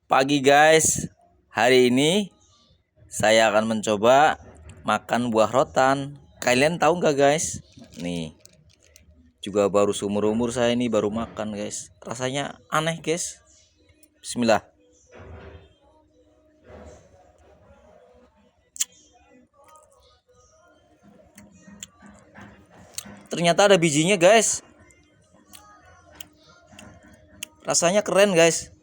Pagi guys, hari ini saya akan mencoba makan buah rotan. Kalian tahu nggak guys? Nih, juga baru seumur umur saya ini baru makan guys. Rasanya aneh guys. Bismillah. Ternyata ada bijinya guys. Rasanya keren guys.